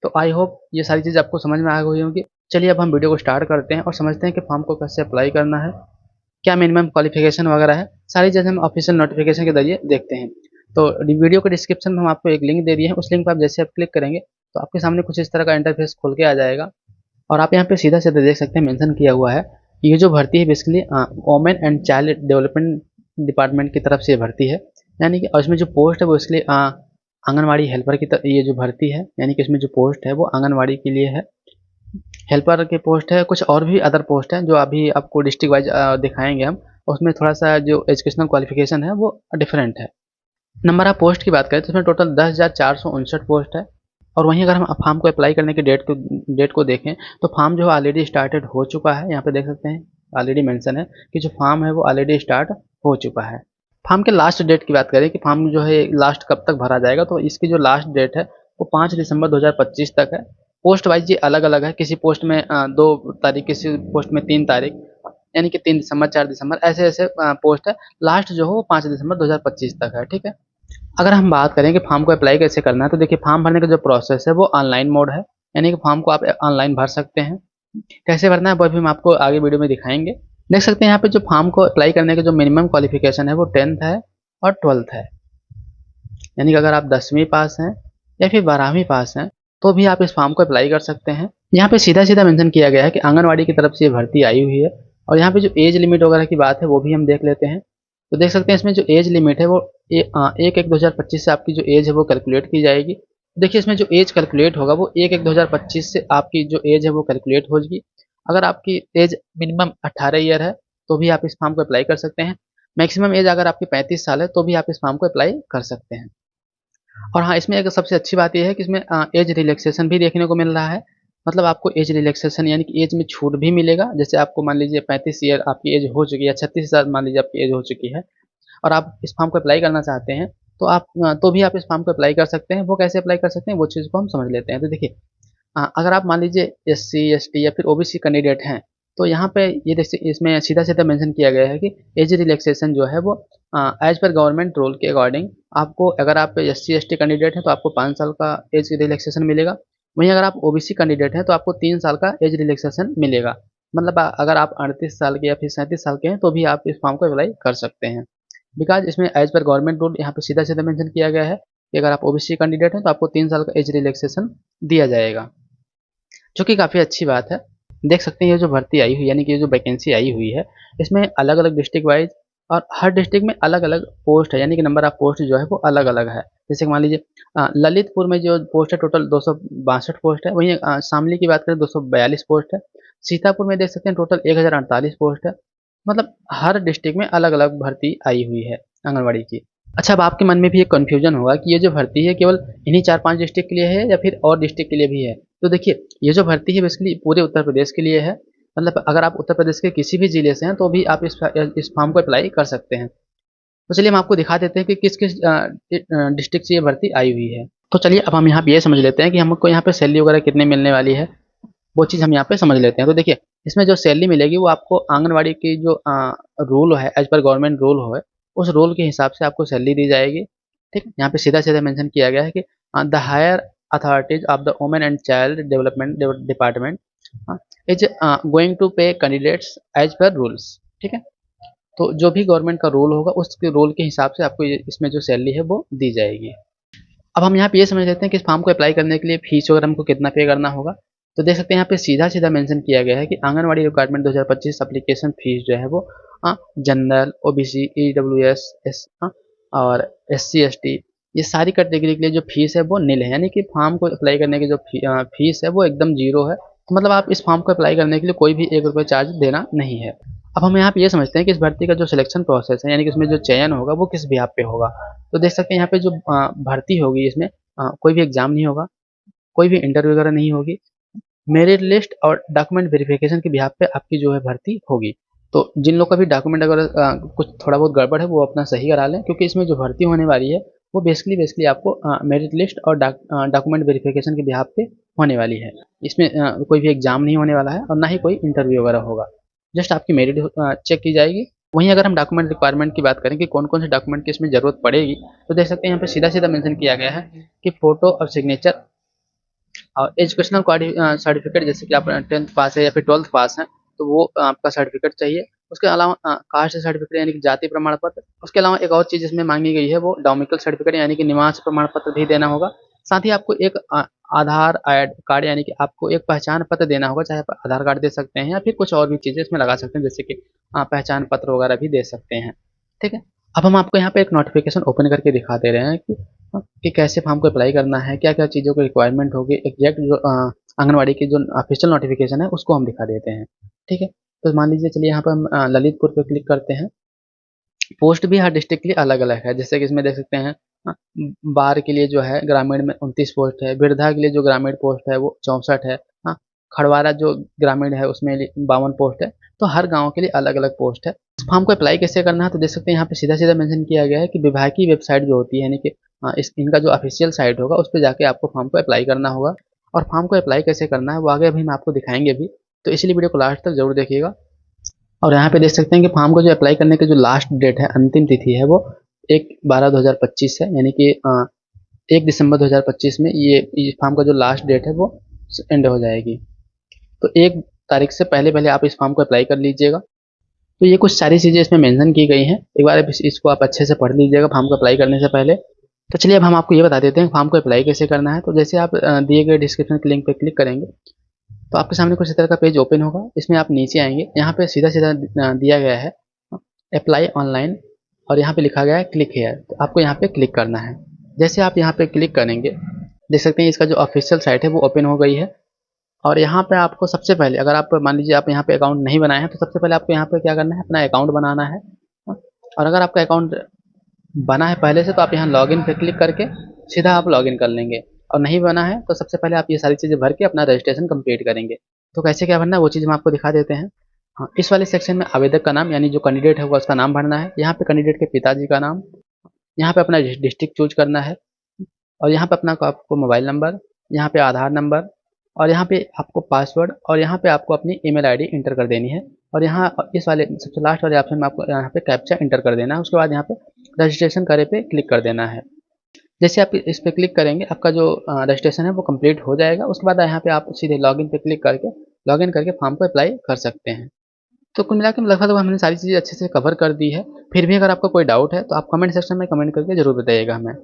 तो I hope ये सारी चीज़ आपको समझ में आ गई होगी। चलिए अब हम वीडियो को स्टार्ट करते हैं और समझते हैं कि फॉर्म को कैसे अप्लाई करना है, क्या मिनिमम क्वालिफिकेशन वगैरह है, सारी चीज़ें हम ऑफिशियल नोटिफिकेशन के जरिए देखते हैं। तो वीडियो के डिस्क्रिप्शन में हम आपको एक लिंक दे दिए हैं, उस लिंक पर आप जैसे आप क्लिक करेंगे तो आपके सामने कुछ इस तरह का इंटरफेस खुल के आ जाएगा और आप यहाँ पे सीधा सीधा देख सकते हैं मेंशन किया हुआ है। ये जो भर्ती है basically women and child development department की तरफ से भर्ती है, यानी कि इसमें जो पोस्ट है वो इसलिए आंगनवाड़ी हेल्पर की तरफ ये जो भर्ती है, यानी कि इसमें जो पोस्ट है वो आंगनवाड़ी के लिए है, हेल्पर की पोस्ट है। कुछ और भी अदर पोस्ट हैं जो अभी आपको डिस्ट्रिक्ट वाइज दिखाएंगे हम, उसमें थोड़ा सा जो एजुकेशनल क्वालिफिकेशन है वो डिफरेंट है। नंबर ऑफ पोस्ट की बात करें तो इसमें टोटल 10,459 पोस्ट है। और वहीं अगर हम फॉर्म को अप्लाई करने की डेट को देखें तो फॉर्म जो ऑलरेडी स्टार्टेड हो चुका है, यहाँ पे देख सकते हैं ऑलरेडी मेंशन है कि जो फॉर्म है वो ऑलरेडी स्टार्ट हो चुका है। फॉर्म के लास्ट डेट की बात करें कि फॉर्म जो है लास्ट कब तक भरा जाएगा, तो इसकी जो लास्ट डेट है वो 5 दिसंबर 2025 तक है। पोस्ट वाइज ये अलग अलग है, किसी पोस्ट में 2 तारीख, किसी पोस्ट में 3 तारीख, यानी कि 3 दिसंबर 4 दिसंबर ऐसे ऐसे पोस्ट है। लास्ट जो है वो 5 दिसंबर 2025 तक है। ठीक है, अगर हम बात करें कि फॉर्म को अप्लाई कैसे करना है तो देखिए फॉर्म भरने का जो प्रोसेस है वो ऑनलाइन मोड है, यानी कि फॉर्म को आप ऑनलाइन भर सकते हैं। कैसे भरना है वो भी हम आपको आगे वीडियो में दिखाएंगे। देख सकते हैं यहाँ पे जो फॉर्म को अप्लाई करने का जो मिनिमम क्वालिफिकेशन है वो 10th है और 12th है, यानी कि अगर आप 10वीं पास हैं या फिर 12वीं पास हैं तो भी आप इस फॉर्म को अप्लाई कर सकते हैं। यहाँ पे सीधा सीधा मेंशन किया गया है कि आंगनवाड़ी की तरफ से ये भर्ती आई हुई है। और यहाँ पे जो एज लिमिट वगैरह की बात है वो भी हम देख लेते हैं। तो देख सकते हैं इसमें जो एज लिमिट है वो 1/1/2025 से आपकी जो एज है वो कैलकुलेट की जाएगी। देखिए इसमें जो एज कैलकुलेट होगा वो 1/1/2025 से आपकी जो एज है वो कैलकुलेट होगी। अगर आपकी एज मिनिमम 18 ईयर है तो भी आप इस फॉर्म को अप्लाई कर सकते हैं। मैक्सिमम एज अगर आपकी 35 साल है तो भी आप इस फॉर्म को अप्लाई कर सकते हैं। और हाँ, इसमें एक सबसे अच्छी बात यह है कि इसमें एज रिलैक्सेशन भी देखने को मिल रहा है। मतलब आपको एज रिलैक्सेशन यानी कि एज में छूट भी मिलेगा। जैसे आपको मान लीजिए 35 ईयर आपकी एज हो चुकी है, 36 साल मान लीजिए आपकी एज हो चुकी है और आप इस फॉर्म को अप्लाई करना चाहते हैं तो आप तो भी आप इस फॉर्म को अप्लाई कर सकते हैं। वो कैसे अप्लाई कर सकते हैं वो चीज़ को हम समझ लेते हैं। तो देखिए अगर आप मान लीजिए एससी एसटी या फिर ओबीसी कैंडिडेट हैं तो यहाँ पे ये देखिए इसमें सीधा सीधा मेंशन किया गया है कि एज रिलैक्सेशन जो है वो एज पर गवर्नमेंट रूल के अकॉर्डिंग आपको, अगर आप एससी एसटी कैंडिडेट हैं तो आपको 5 साल का एज रिलैक्सेशन मिलेगा। वहीं अगर आप ओबीसी कैंडिडेट हैं तो आपको 3 साल का एज रिलैक्सेशन मिलेगा। मतलब अगर आप 38 साल के या फिर 37 साल के हैं तो भी आप इस फॉर्म को अप्लाई कर सकते हैं। बिकॉज इसमें एज पर गवर्नमेंट रूल यहाँ पे सीधा सीधा मेंशन किया गया है कि अगर आप ओबीसी कैंडिडेट हैं तो आपको 3 साल का एज रिलैक्सेशन दिया जाएगा, जो कि काफ़ी अच्छी बात है। देख सकते हैं ये जो भर्ती आई हुई यानी कि ये जो वैकेंसी आई हुई है इसमें अलग अलग डिस्ट्रिक्ट वाइज और हर डिस्ट्रिक्ट में अलग अलग पोस्ट है, यानी कि नंबर ऑफ पोस्ट जो है वो अलग अलग है। जैसे कि मान लीजिए ललितपुर में जो पोस्ट है टोटल 262 पोस्ट है। वहीं शामली की बात करें 242 पोस्ट है। सीतापुर में देख सकते हैं टोटल 1048 पोस्ट है। मतलब हर डिस्ट्रिक्ट में अलग अलग भर्ती आई हुई है आंगनबाड़ी की। अच्छा, अब आपके मन में भी एक कन्फ्यूजन होगा कि ये जो भर्ती है केवल इन्हीं 4-5 डिस्ट्रिक्ट के लिए है या फिर और डिस्ट्रिक्ट के लिए भी है। तो देखिए ये जो भर्ती है बेसिकली पूरे उत्तर प्रदेश के लिए है। मतलब अगर आप उत्तर प्रदेश के किसी भी जिले से हैं तो भी आप इस फॉर्म को अप्लाई कर सकते हैं। तो चलिए हम आपको दिखा देते हैं कि किस किस डिस्ट्रिक्ट से ये भर्ती आई हुई है। तो चलिए अब हम यहाँ पे ये समझ लेते हैं कि हमको यहाँ पे सैलरी वगैरह कितने मिलने वाली है, वो चीज़ हम यहाँ पे समझ लेते हैं। तो देखिए इसमें जो सैलरी मिलेगी वो आपको आंगनवाड़ी की जो रूल है एज पर गवर्नमेंट रूल है उस रूल के हिसाब से आपको सैलरी दी जाएगी। ठीक, यहाँ पे सीधा सीधा मेंशन किया गया है कि the higher authorities of the women and child development department is going to pay candidates as per rules. ठीक है, तो जो भी गवर्नमेंट का रूल होगा उसके रूल के हिसाब से आपको इसमें जो सैलरी है वो दी जाएगी। अब हम यहाँ पे ये समझ लेते हैं कि इस फॉर्म को अप्लाई करने के लिए फीस वगैरह हमको कितना पे करना होगा। तो देख सकते हैं यहाँ पे सीधा सीधा मेंशन किया गया है कि आंगनवाड़ी रिक्वायरमेंट 2025 एप्लीकेशन फीस जो है वो जनरल ओबीसी ईडब्ल्यूएस एस और एससी एसटी ये सारी कैटेगरी के लिए जो फीस है वो नील है, यानी कि फॉर्म को अप्लाई करने की जो फीस है वो एकदम जीरो है। तो मतलब आप इस फॉर्म को अप्लाई करने के लिए कोई भी 1 रुपये चार्ज देना नहीं है। अब हम यहाँ पे ये समझते हैं कि इस भर्ती का जो सिलेक्शन प्रोसेस है यानी कि इसमें जो चयन होगा वो किस बिहाफ पे होगा। तो देख सकते हैं यहाँ पे जो भर्ती होगी इसमें कोई भी एग्जाम नहीं होगा, कोई भी इंटरव्यू वगैरह नहीं होगी। मेरिट लिस्ट और डॉक्यूमेंट वेरिफिकेशन के बिहाफ पे आपकी जो है भर्ती होगी। तो जिन लोग का भी डॉक्यूमेंट अगर कुछ थोड़ा बहुत गड़बड़ है वो अपना सही करा लें, क्योंकि इसमें जो भर्ती होने वाली है वो बेसिकली आपको मेरिट लिस्ट और डॉक्यूमेंट वेरिफिकेशन के बिहाफ पे होने वाली है। इसमें कोई भी एग्जाम नहीं होने वाला है और ना ही कोई इंटरव्यू वगैरह होगा। जस्ट आपकी मेरिट चेक की जाएगी। वहीं अगर हम डॉक्यूमेंट रिक्वायरमेंट की बात करें कि कौन कौन से डॉक्यूमेंट की इसमें जरूरत पड़ेगी, तो देख सकते हैं यहाँ पे सीधा सीधा मेंशन किया गया है कि फोटो और सिग्नेचर और एजुकेशनल सर्टिफिकेट, जैसे कि आप 10th पास है या फिर 12th पास है तो वो आपका सर्टिफिकेट चाहिए। उसके अलावा कास्ट सर्टिफिकेट यानी कि जाति प्रमाण पत्र। उसके अलावा एक और चीज़ इसमें मांगी गई है वो डोमिकल सर्टिफिकेट यानी कि निवास प्रमाण पत्र भी देना होगा। साथ ही आपको एक आधार कार्ड यानी कि आपको एक पहचान पत्र देना होगा, चाहे आप आधार कार्ड दे सकते हैं या फिर कुछ और भी चीज़ें इसमें लगा सकते हैं, जैसे कि पहचान पत्र वगैरह भी दे सकते हैं। ठीक है, अब हम आपको यहाँ पे एक नोटिफिकेशन ओपन करके दिखा दे रहे हैं कि कैसे फॉर्म को अप्लाई करना है, क्या क्या चीज़ों की रिक्वायरमेंट होगी। एग्जैक्ट जो आंगनबाड़ी की जो ऑफिशियल नोटिफिकेशन है उसको हम दिखा देते हैं। ठीक है, तो मान लीजिए, चलिए यहाँ पर हम ललितपुर पे क्लिक करते हैं। पोस्ट भी हर डिस्ट्रिक्ट के लिए अलग अलग है, जैसे कि इसमें देख सकते हैं बार के लिए जो है ग्रामीण में 29 पोस्ट है, वृद्धा के लिए जो ग्रामीण पोस्ट है वो 64 है। हाँ, खड़वारा जो ग्रामीण है उसमें 52 पोस्ट है। तो हर गांव के लिए अलग अलग पोस्ट है। इस फॉर्म को अप्लाई कैसे करना है तो देख सकते हैं यहाँ पे सीधा सीधा मेंशन किया गया है कि विभाग की वेबसाइट जो होती है, यानी कि इनका जो ऑफिशियल साइट होगा उस पर जाके आपको फॉर्म को अप्लाई करना होगा। और फॉर्म को अप्लाई कैसे करना है वो आगे अभी हम आपको दिखाएंगे भी, तो इसलिए वीडियो को लास्ट तक जरूर देखिएगा। और यहाँ पे देख सकते हैं कि फॉर्म को जो अप्लाई करने की जो लास्ट डेट है, अंतिम तिथि है, वो 1/12/2025 है, यानी कि 1 दिसंबर 2025 में ये फॉर्म का जो लास्ट डेट है वो एंड हो जाएगी। तो 1 तारीख से पहले पहले आप इस फॉर्म को अप्लाई कर लीजिएगा। तो ये कुछ सारी चीज़ें इसमें मेंशन की गई हैं, एक बार इसको आप अच्छे से पढ़ लीजिएगा फॉर्म को अप्लाई करने से पहले। तो चलिए अब हम आपको ये बता देते हैं फॉर्म को अप्लाई कैसे करना है। तो जैसे आप दिए गए डिस्क्रिप्शन के लिंक पे क्लिक करेंगे तो आपके सामने कुछ इस तरह का पेज ओपन होगा। इसमें आप नीचे आएंगे, यहाँ पे सीधा सीधा दिया गया है अप्लाई ऑनलाइन और यहाँ पे लिखा गया है क्लिक हेयर। तो आपको यहाँ पे क्लिक करना है। जैसे आप यहाँ पे क्लिक करेंगे देख सकते हैं इसका जो ऑफिशियल साइट है वो ओपन हो गई है। और यहाँ पे आपको सबसे पहले, अगर आप मान लीजिए आप यहाँ पे अकाउंट नहीं बनाए हैं तो सबसे पहले आपको यहाँ पे क्या करना है, अपना अकाउंट बनाना है। और अगर आपका अकाउंट बना है पहले से तो आप यहाँ लॉगिन पे क्लिक करके सीधा आप लॉगिन कर लेंगे। और नहीं बना है तो सबसे पहले आप ये सारी चीज़ें भर के अपना रजिस्ट्रेशन कंप्लीट करेंगे। तो कैसे क्या भरना है वो चीज़ हम आपको दिखा देते हैं। हाँ, इस वाले सेक्शन में आवेदक का नाम यानी जो कैंडिडेट है वो उसका नाम भरना है। यहाँ पे कैंडिडेट के पिताजी का नाम, यहाँ पे अपना डिस्ट्रिक्ट चूज करना है, और यहाँ पे अपना आपको मोबाइल नंबर, यहाँ पे आधार नंबर, और यहाँ पे आपको पासवर्ड, और यहाँ पे आपको अपनी ईमेल आईडी इंटर कर देनी है। और यहाँ इस वाले सबसे लास्ट वाले ऑप्शन में आपको यहाँ पे कैप्चा इंटर कर देना है। उसके बाद यहाँ पे रजिस्ट्रेशन करे पे क्लिक कर देना है। जैसे आप इस पे क्लिक करेंगे आपका जो रजिस्ट्रेशन है वो कंप्लीट हो जाएगा। उसके बाद यहाँ पे आप सीधे लॉगिन पे क्लिक करके लॉगिन करके फॉर्म को अप्लाई कर सकते हैं। तो कुल मिला के लगभग हमने सारी चीज़ें अच्छे से कवर कर दी है। फिर भी अगर आपको कोई डाउट है तो आप कमेंट सेक्शन में कमेंट करके जरूर बताइएगा हमें।